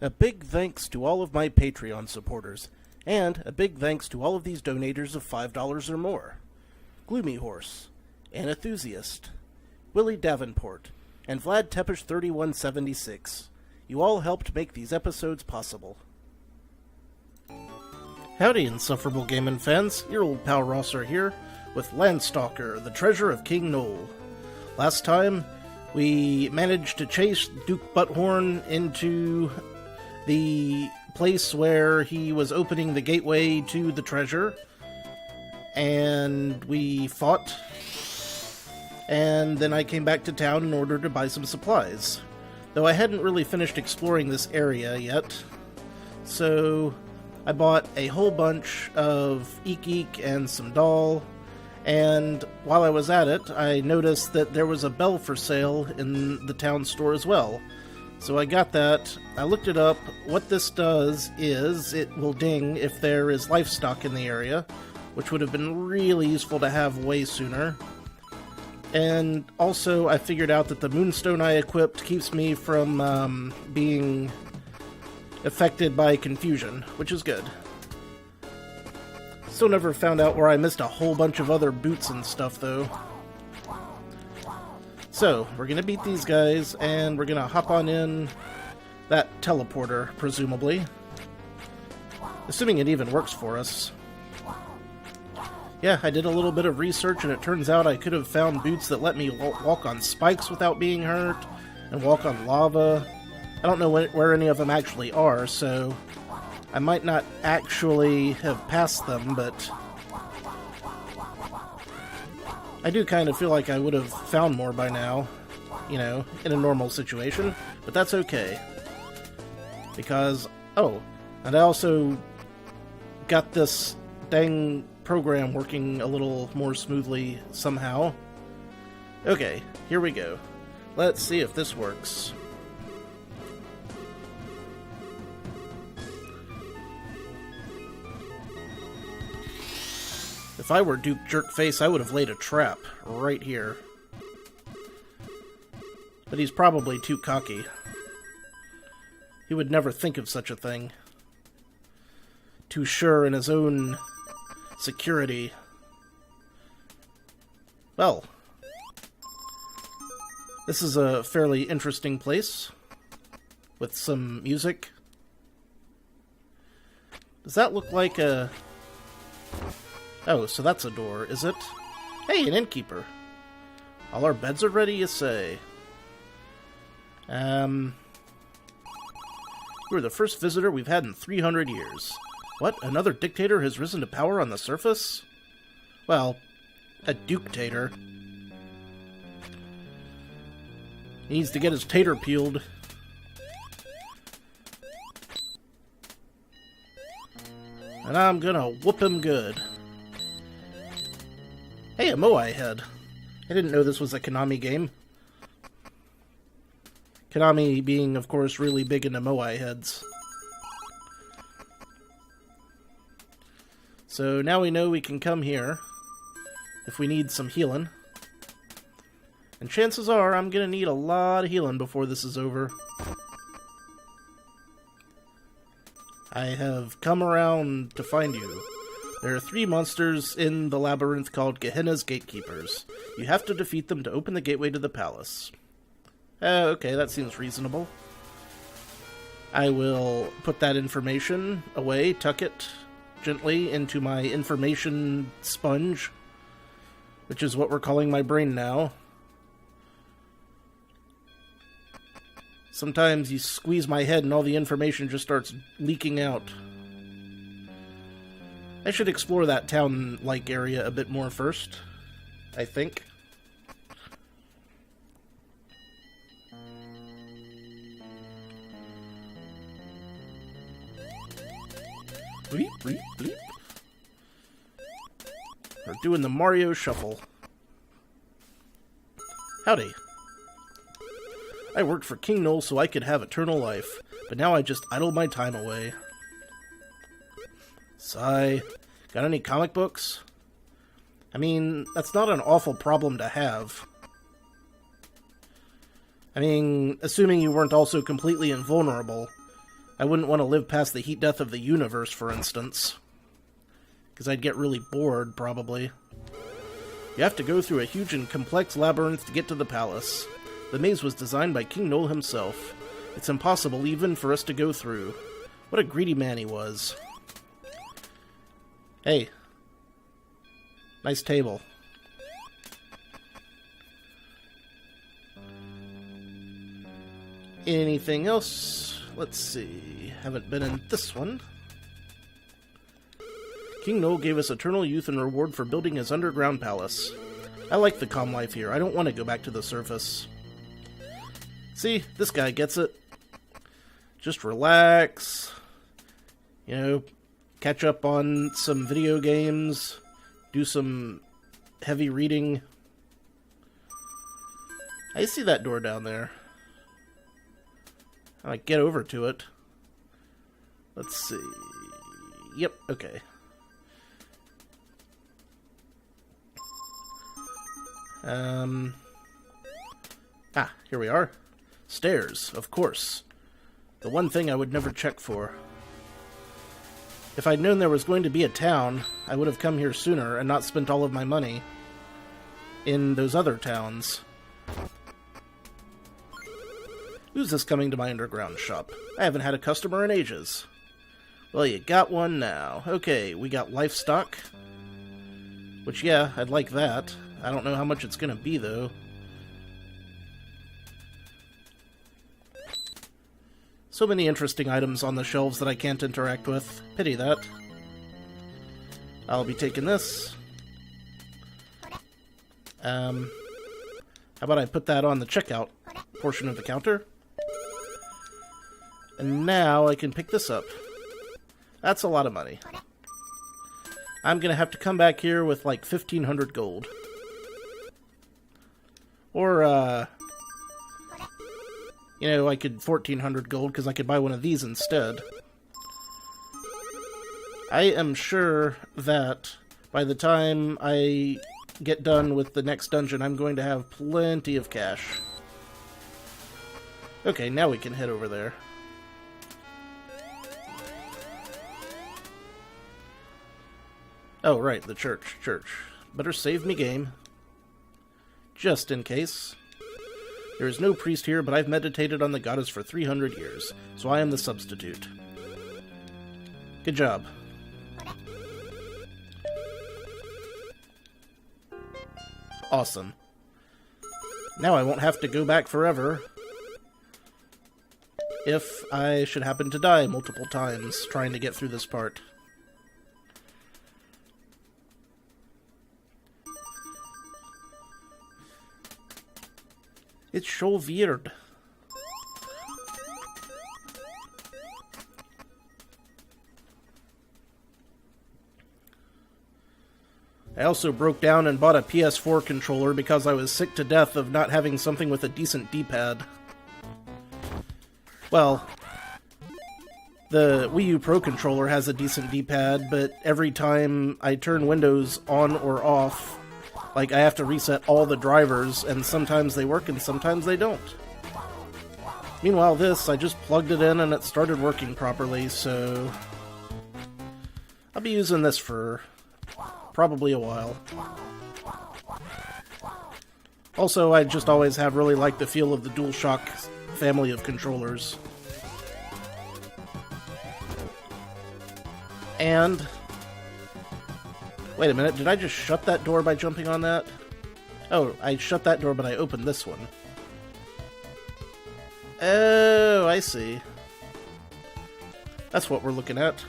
A big thanks to all of my Patreon supporters, and a big thanks to all of these donators of $5 or more. Gloomy Horse, Anenthusiast, Willie Davenport, and Vlad Tepish 3176. You all helped make these episodes possible. Howdy, Insufferable Gaming fans. Your old pal Rosser here, with Landstalker, the Treasure of King Noel. Last time, we managed to chase Duke Butthorn into the place where he was opening the gateway to the treasure, and we fought, and then I came back to town in order to buy some supplies, though I hadn't really finished exploring this area yet, so I bought a whole bunch of Eek and some doll, and while I was at it, I noticed that there was a bell for sale in the town store as well. So I got that. I looked it up. What this does is it will ding if there is livestock in the area, which would have been really useful to have way sooner. And also I figured out that the moonstone I equipped keeps me from being affected by confusion, which is good. Still never found out where I missed a whole bunch of other boots and stuff, though. So, we're gonna beat these guys, and we're gonna hop on in that teleporter, presumably. Assuming it even works for us. Yeah, I did a little bit of research, and it turns out I could have found boots that let me walk on spikes without being hurt, and walk on lava. I don't know where any of them actually are, so I might not actually have passed them, but I do kind of feel like I would have found more by now, you know, in a normal situation, but that's okay. Because, oh, and I also got this dang program working a little more smoothly somehow. Okay, here we go. Let's see if this works. If I were Duke Jerkface, I would have laid a trap right here. But he's probably too cocky. He would never think of such a thing. Too sure in his own security. Well, this is a fairly interesting place with some music. Does that look like a... Oh, so that's a door, is it? Hey, an innkeeper. All our beds are ready, you say. You are the first visitor we've had in 300 years. What? Another dictator has risen to power on the surface? Well, a duke-tator. He needs to get his tater peeled. And I'm gonna whoop him good. Hey, a Moai head. I didn't know this was a Konami game. Konami being, of course, really big into Moai heads. So now we know we can come here if we need some healing. And chances are I'm gonna need a lot of healing before this is over. I have come around to find you. There are 3 monsters in the labyrinth called Gehenna's Gatekeepers. You have to defeat them to open the gateway to the palace. Okay, that seems reasonable. I will put that information away, tuck it gently into my information sponge, which is what we're calling my brain now. Sometimes you squeeze my head and all the information just starts leaking out. I should explore that town-like area a bit more first, I think. Bleep, bleep, bleep. We're doing the Mario Shuffle. Howdy. I worked for King Noel so I could have eternal life, but now I just idle my time away. Sigh. Got any comic books? I mean, that's not an awful problem to have. I mean, assuming you weren't also completely invulnerable. I wouldn't want to live past the heat death of the universe, for instance. Because I'd get really bored, probably. You have to go through a huge and complex labyrinth to get to the palace. The maze was designed by King Noel himself. It's impossible even for us to go through. What a greedy man he was. Hey. Nice table. Anything else? Let's see. Haven't been in this one. King Noel gave us eternal youth in reward for building his underground palace. I like the calm life here. I don't want to go back to the surface. See, this guy gets it. Just relax. You know, catch up on some video games. Do some heavy reading. I see that door down there. I get over to it. Let's see. Yep, okay. Here we are. Stairs, of course. The one thing I would never check for. If I'd known there was going to be a town, I would have come here sooner and not spent all of my money in those other towns. Who's this coming to my underground shop? I haven't had a customer in ages. Well, you got one now. Okay, we got livestock. Which, yeah, I'd like that. I don't know how much it's gonna be, though. So many interesting items on the shelves that I can't interact with. Pity that. I'll be taking this. How about I put that on the checkout portion of the counter? And now I can pick this up. That's a lot of money. I'm gonna have to come back here with like 1,500 gold. Or, you know, I could 1,400 gold because I could buy one of these instead. I am sure that by the time I get done with the next dungeon, I'm going to have plenty of cash. Okay, now we can head over there. Oh, right, the church. Better save me game. Just in case. There is no priest here, but I've meditated on the goddess for 300 years, so I am the substitute. Good job. Awesome. Now I won't have to go back forever if I should happen to die multiple times trying to get through this part. It's so weird. I also broke down and bought a PS4 controller because I was sick to death of not having something with a decent D-pad. Well, the Wii U Pro controller has a decent D-pad, but every time I turn Windows on or off, like, I have to reset all the drivers, and sometimes they work and sometimes they don't. Meanwhile, this, I just plugged it in and it started working properly, so I'll be using this for probably a while. Also, I just always have really liked the feel of the DualShock family of controllers. And wait a minute, did I just shut that door by jumping on that? Oh, I shut that door, but I opened this one. Oh, I see. That's what we're looking at.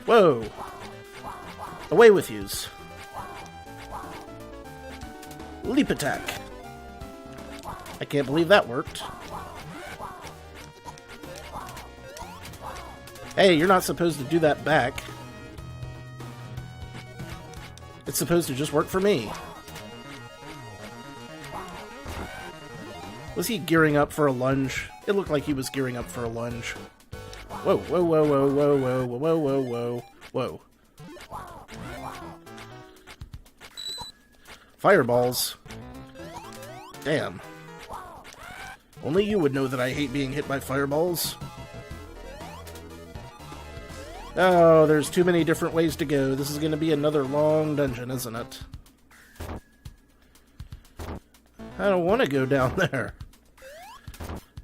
Whoa! Away with yous. Leap attack. I can't believe that worked. Hey, you're not supposed to do that back. It's supposed to just work for me. Was he gearing up for a lunge? It looked like he was gearing up for a lunge. Whoa, whoa, whoa, whoa, whoa, whoa, whoa, whoa, whoa, whoa. Fireballs. Damn. Only you would know that I hate being hit by fireballs. Oh, there's too many different ways to go. This is going to be another long dungeon, isn't it? I don't want to go down there.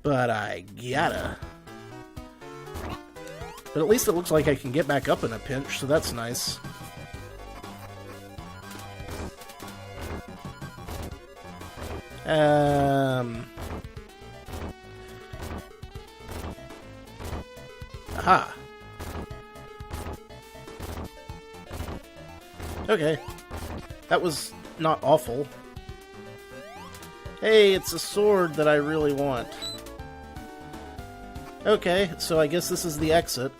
But I gotta. But at least it looks like I can get back up in a pinch, so that's nice. Aha. Okay. That was not awful. Hey, it's a sword that I really want. Okay, so I guess this is the exit.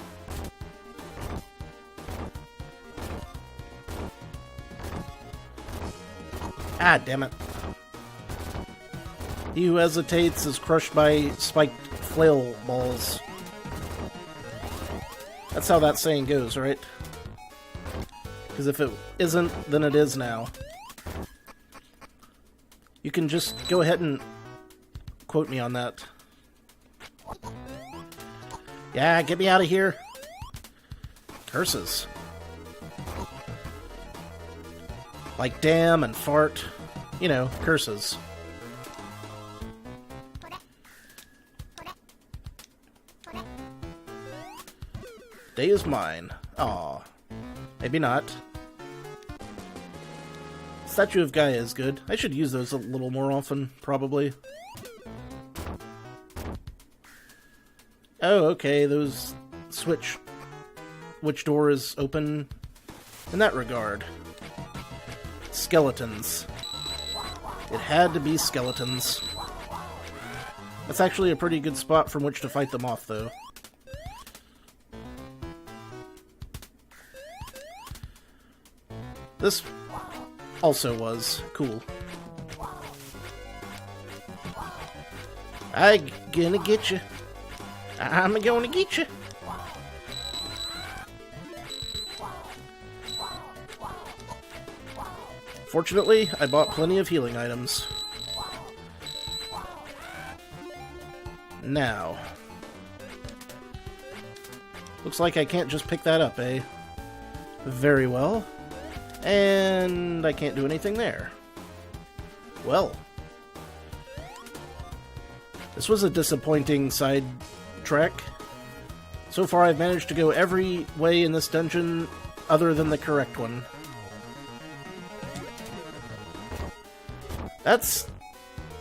Ah, damn it. He who hesitates is crushed by spiked flail balls. That's how that saying goes, right? Because if it isn't, then it is now. You can just go ahead and quote me on that. Yeah, get me out of here. Curses. Like damn and fart. You know, curses. Day is mine. Aw. Maybe not. Statue of Gaia is good. I should use those a little more often, probably. Oh, okay, those switch which door is open in that regard. Skeletons. It had to be skeletons. That's actually a pretty good spot from which to fight them off, though. This also was cool. I'm gonna get you. I'm gonna get you. Fortunately, I bought plenty of healing items. Now. Looks like I can't just pick that up, eh? Very well. And I can't do anything there. Well. This was a disappointing side track. So far I've managed to go every way in this dungeon other than the correct one. That's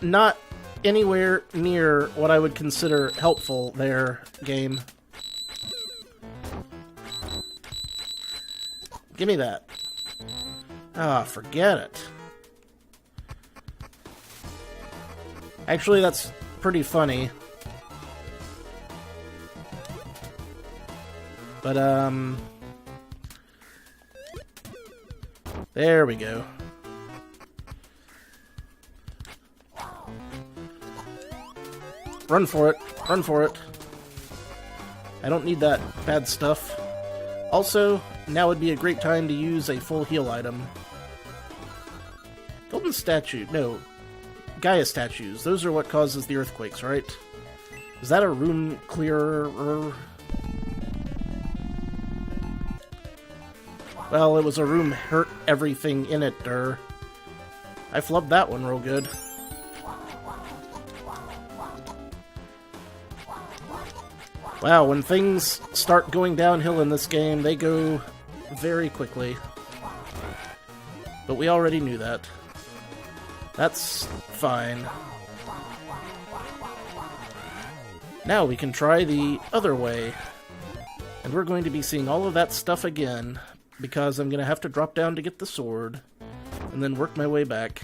not anywhere near what I would consider helpful there, game. Give me that. Ah, forget it. Actually, that's pretty funny. But, there we go. Run for it. Run for it. I don't need that bad stuff. Also, now would be a great time to use a full heal item. Golden statue. No. Gaia statues. Those are what causes the earthquakes, right? Is that a room clearer? Well, it was a room hurt everything in it, I flubbed that one real good. Wow, when things start going downhill in this game, they go very quickly. But we already knew that. That's fine. Now we can try the other way. And we're going to be seeing all of that stuff again, because I'm going to have to drop down to get the sword, and then work my way back.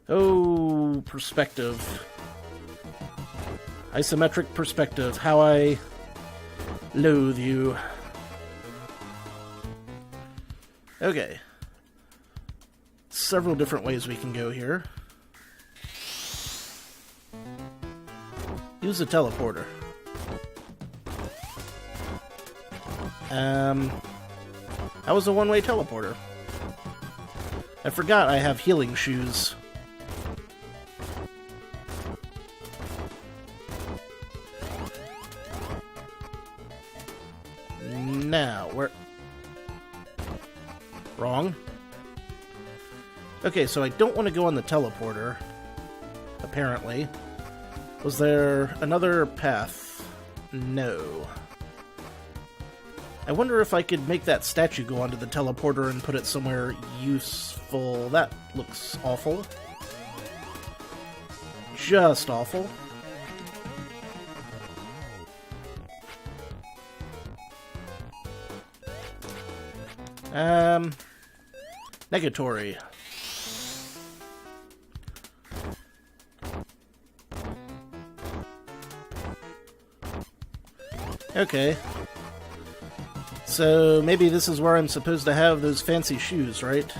Oh, perspective. Isometric perspective. How I loathe you. Okay. Several different ways we can go here. Use a teleporter. That was a one-way teleporter. I forgot I have healing shoes. Now, where... Wrong. Okay, so I don't want to go on the teleporter, apparently. Was there another path? No. I wonder if I could make that statue go onto the teleporter and put it somewhere useful. That looks awful. Just awful. Negatory. Okay. So maybe this is where I'm supposed to have those fancy shoes, right?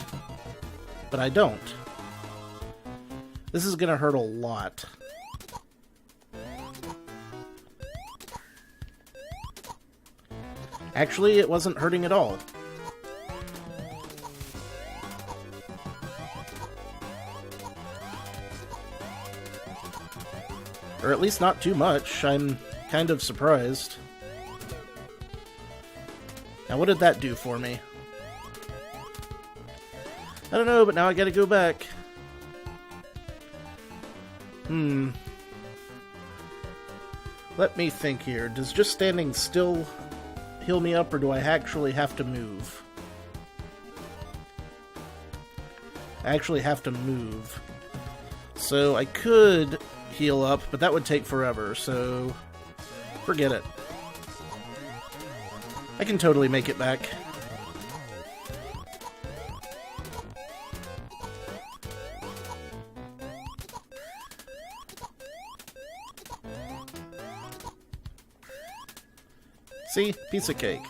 But I don't. This is gonna hurt a lot. Actually, it wasn't hurting at all. Or at least not too much. I'm kind of surprised. Now, what did that do for me? I don't know, but now I gotta go back. Let me think here. Does just standing still heal me up, or do I actually have to move? I actually have to move. So I could heal up, but that would take forever, so forget it. I can totally make it back. See? Piece of cake.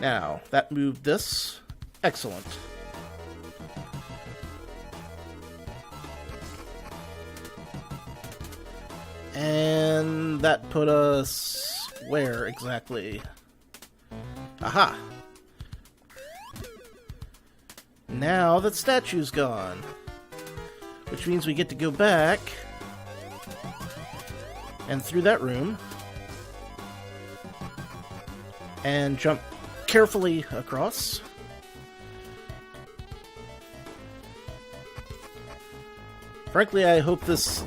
Now, that moved this. Excellent. And that put us where exactly? Aha! Now that statue's gone. Which means we get to go back and through that room and jump carefully across. Frankly, I hope this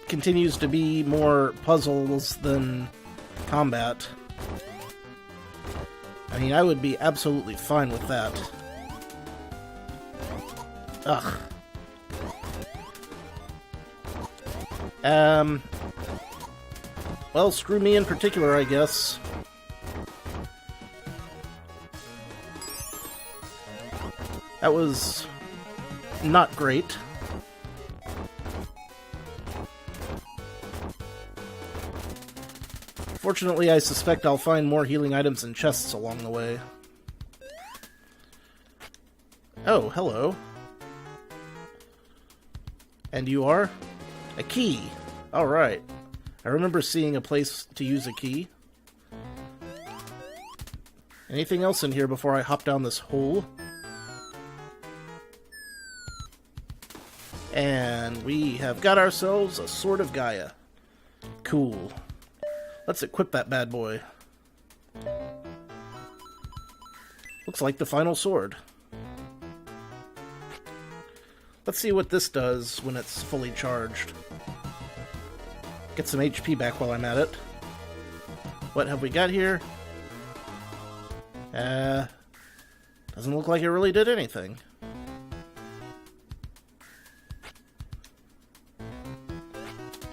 continues to be more puzzles than combat. I mean, I would be absolutely fine with that. Ugh. Well, screw me in particular, I guess. That was not great. Fortunately, I suspect I'll find more healing items and chests along the way. Oh, hello. And you are? A key. Alright. I remember seeing a place to use a key. Anything else in here before I hop down this hole? And we have got ourselves a Sword of Gaia. Cool. Let's equip that bad boy. Looks like the final sword. Let's see what this does when it's fully charged. Get some HP back while I'm at it. What have we got here? Doesn't look like it really did anything.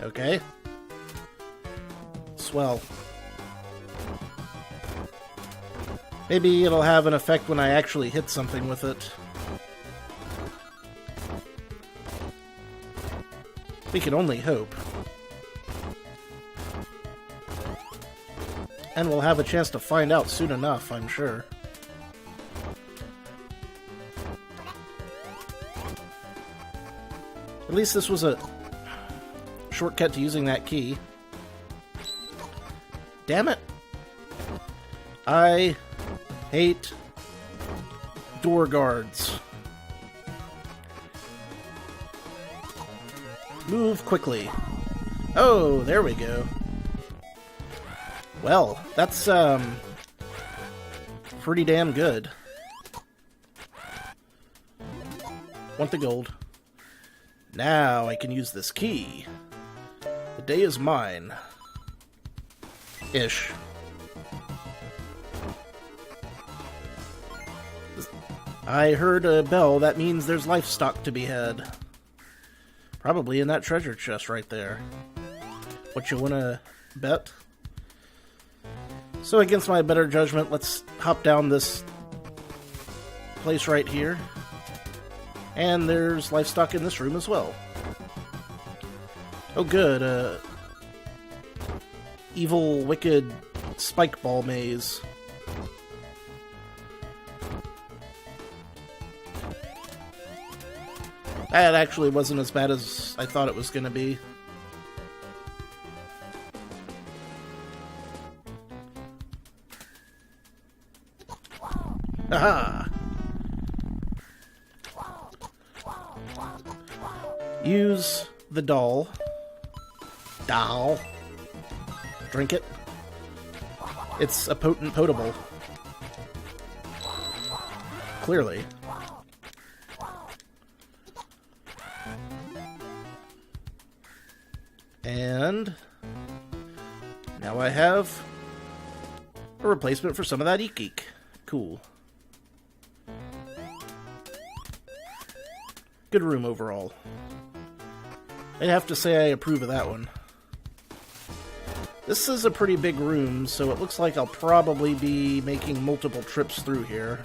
Okay. Swell. Maybe it'll have an effect when I actually hit something with it. We can only hope. And we'll have a chance to find out soon enough, I'm sure. At least this was a shortcut to using that key. Damn it! I hate door guards. Move quickly. Oh, there we go. Well, that's, pretty damn good. Want the gold. Now I can use this key. The day is mine. Ish. I heard a bell. That means there's livestock to be had. Probably in that treasure chest right there. What you wanna bet? So against my better judgment, let's hop down this place right here. And there's livestock in this room as well. Oh good, evil, wicked spike ball maze. That actually wasn't as bad as I thought it was going to be. Aha! Use the doll. Doll. Drink it. It's a potent potable. Clearly. And now I have a replacement for some of that eek. Cool. Good room overall. I'd have to say I approve of that one. This is a pretty big room, so it looks like I'll probably be making multiple trips through here.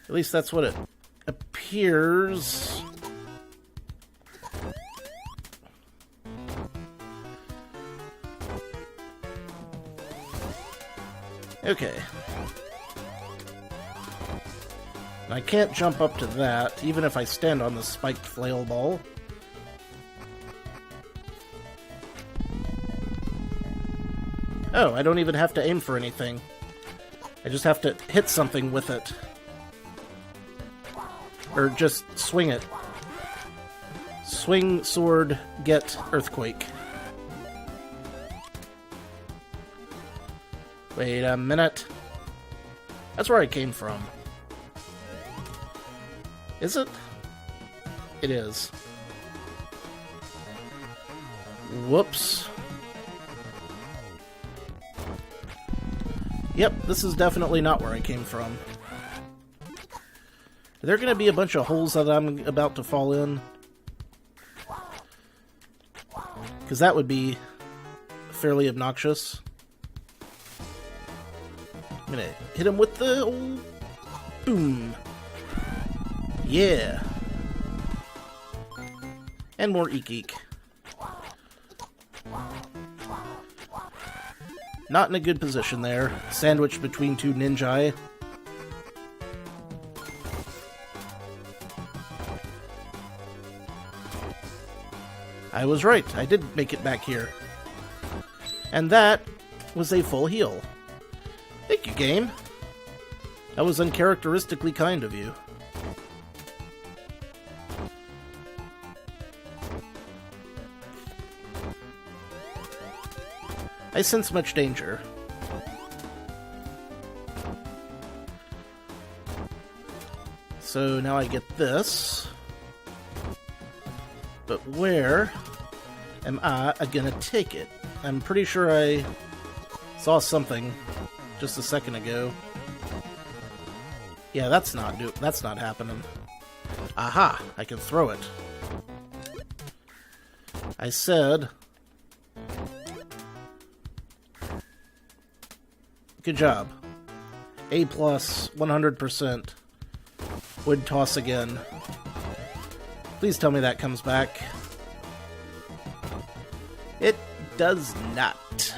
At least that's what it appears. Okay. And I can't jump up to that, even if I stand on the spiked flail ball. Oh, I don't even have to aim for anything. I just have to hit something with it. Or just swing it. Swing, sword, get earthquake. Wait a minute. That's where I came from. Is it? It is. Whoops. Yep, this is definitely not where I came from. Are there going to be a bunch of holes that I'm about to fall in? Because that would be fairly obnoxious. I'm going to hit him with the old boom. Yeah. And more eek. Not in a good position there. Sandwiched between two ninja. I was right. I did make it back here. And that was a full heal. Thank you, game. That was uncharacteristically kind of you. I sense much danger. So now I get this. But where am I gonna take it? I'm pretty sure I saw something just a second ago. Yeah, that's not happening. Aha! I can throw it. I said... Good job. A+, 100%. Would toss again. Please tell me that comes back. It does not.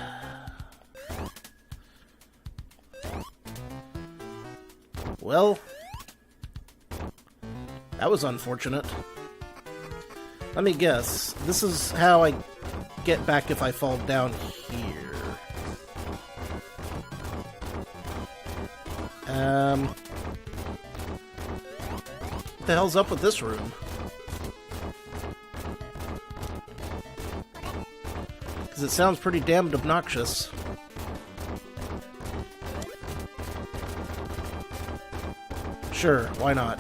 Well, that was unfortunate. Let me guess. This is how I get back if I fall down here. What the hell's up with this room? because it sounds pretty damned obnoxious. Sure, why not?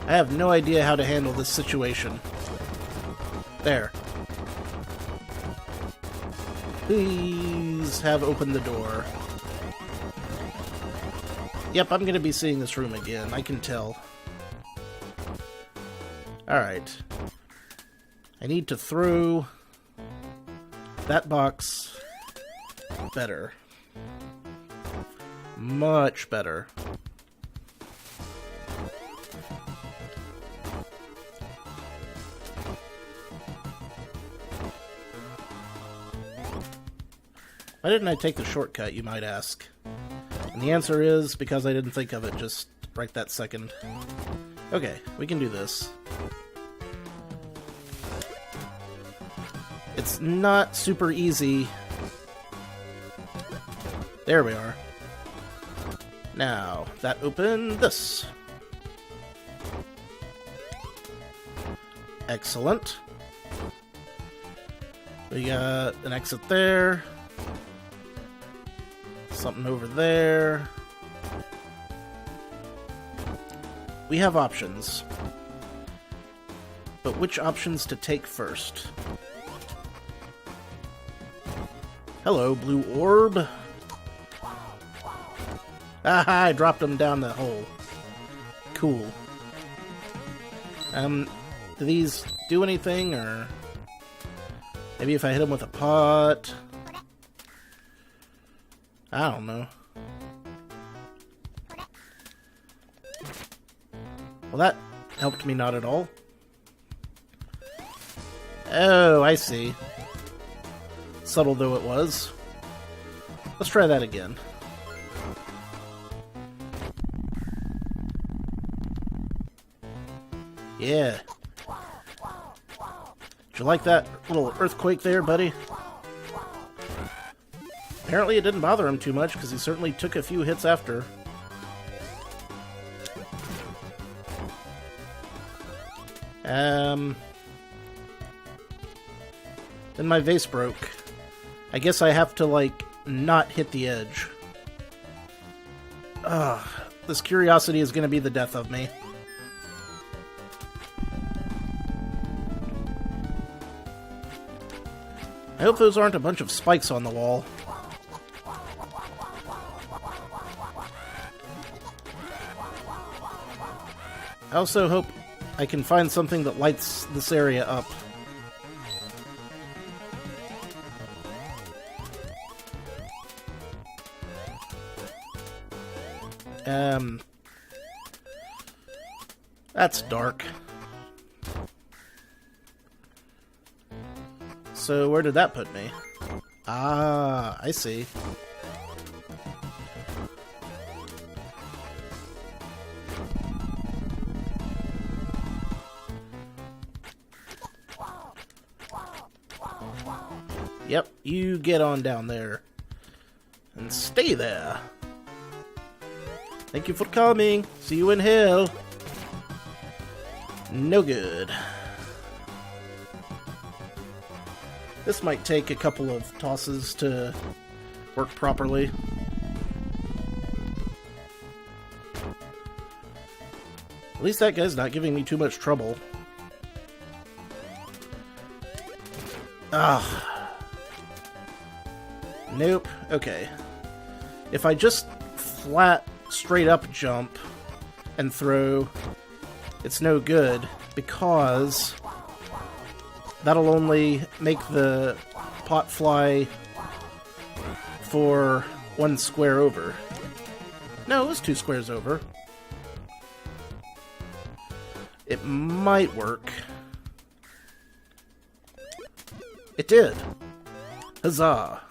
I have no idea how to handle this situation. There. Please have opened the door. Yep, I'm gonna be seeing this room again, I can tell. Alright. I need to throw that box better. Much better. Why didn't I take the shortcut, you might ask? And the answer is because I didn't think of it just right that second. Okay, we can do this. It's not super easy. There we are. Now, that opened this. Excellent. We got an exit there. Something over there. We have options. But which options to take first? Hello, blue orb. Aha, I dropped him down the hole. Cool. Do these do anything, or... Maybe if I hit them with a pot... I don't know. Well, that helped me not at all. Oh, I see. Subtle though it was. Let's try that again. Yeah. Did you like that little earthquake there, buddy? Apparently it didn't bother him too much, because he certainly took a few hits after. Then my vase broke. I guess I have to, like, not hit the edge. Ugh. This curiosity is going to be the death of me. I hope those aren't a bunch of spikes on the wall. I also hope I can find something that lights this area up. That's dark. So where did that put me? Ah, I see. Yep, you get on down there. And stay there. Thank you for coming. See you in hell. No good. This might take a couple of tosses to work properly. At least that guy's not giving me too much trouble. Ah. Nope. Okay. If I just flat, straight up jump and throw, it's no good, because that'll only make the pot fly for one square over. No, it was 2 squares over. It might work. It did. Huzzah.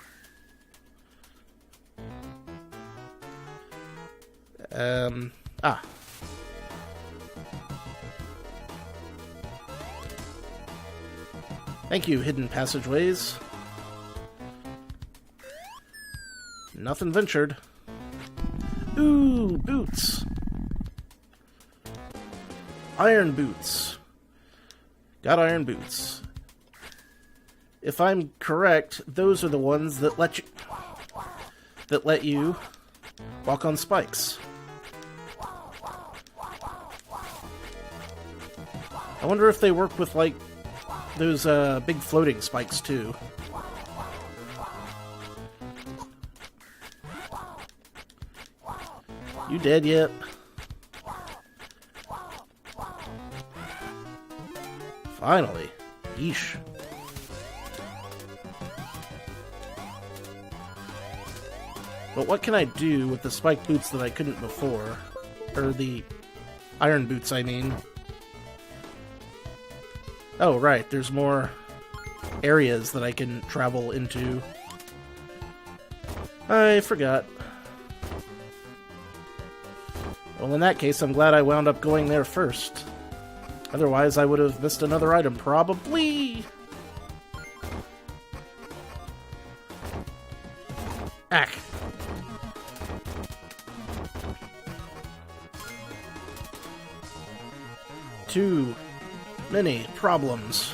Thank you, hidden passageways. Nothing ventured. Ooh, boots. Iron boots. Got iron boots. If I'm correct, those are the ones that let you walk on spikes. I wonder if they work with, like, those big floating spikes, too. You dead yet? Finally. Yeesh. But what can I do with the spike boots that I couldn't before? Or the iron boots, I mean. Oh, right, there's more areas that I can travel into. I forgot. Well, in that case, I'm glad I wound up going there first. Otherwise, I would have missed another item, probably. Ack. Too many problems.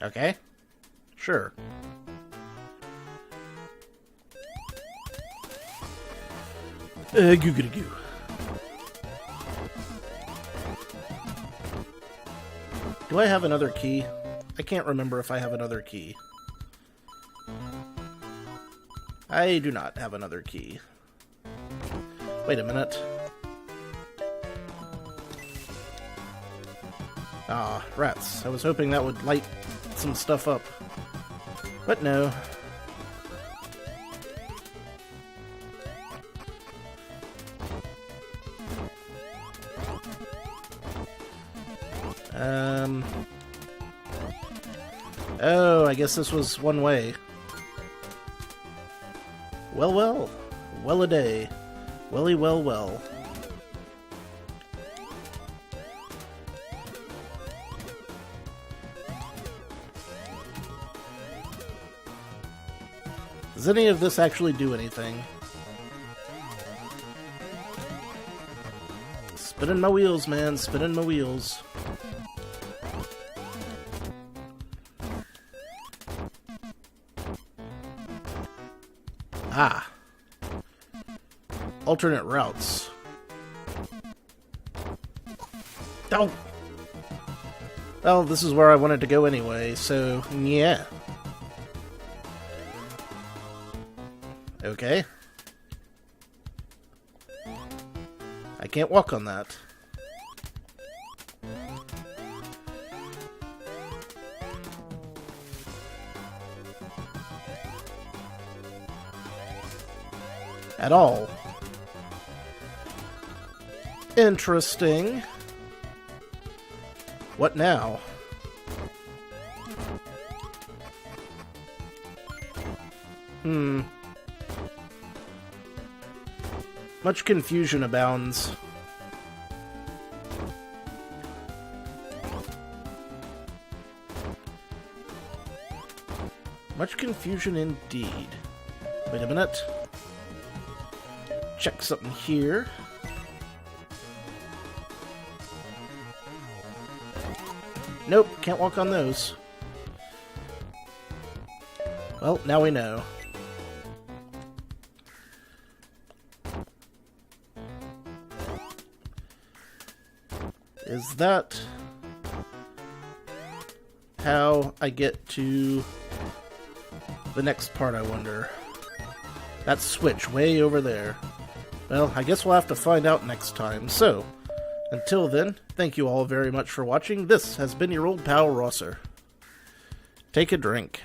Okay. Sure. Goo-goo-goo. Do I have another key? I can't remember if I have another key. I do not have another key. Wait a minute. Ah, rats. I was hoping that would light some stuff up. But no. Oh, I guess this was one way. Well, well. Well a day. Welly, well, well. Does any of this actually do anything? Spinning my wheels, man. Spinning my wheels. Ah. Alternate routes. Oh! Well, this is where I wanted to go anyway, so yeah. Okay. I can't walk on that. At all. Interesting. What now? Much confusion abounds. Much confusion indeed. Wait a minute. Check something here. Nope, can't walk on those. Well, now we know. Is that how I get to the next part, I wonder? That switch way over there. Well, I guess we'll have to find out next time. So, until then, thank you all very much for watching. This has been your old pal Rosser. Take a drink.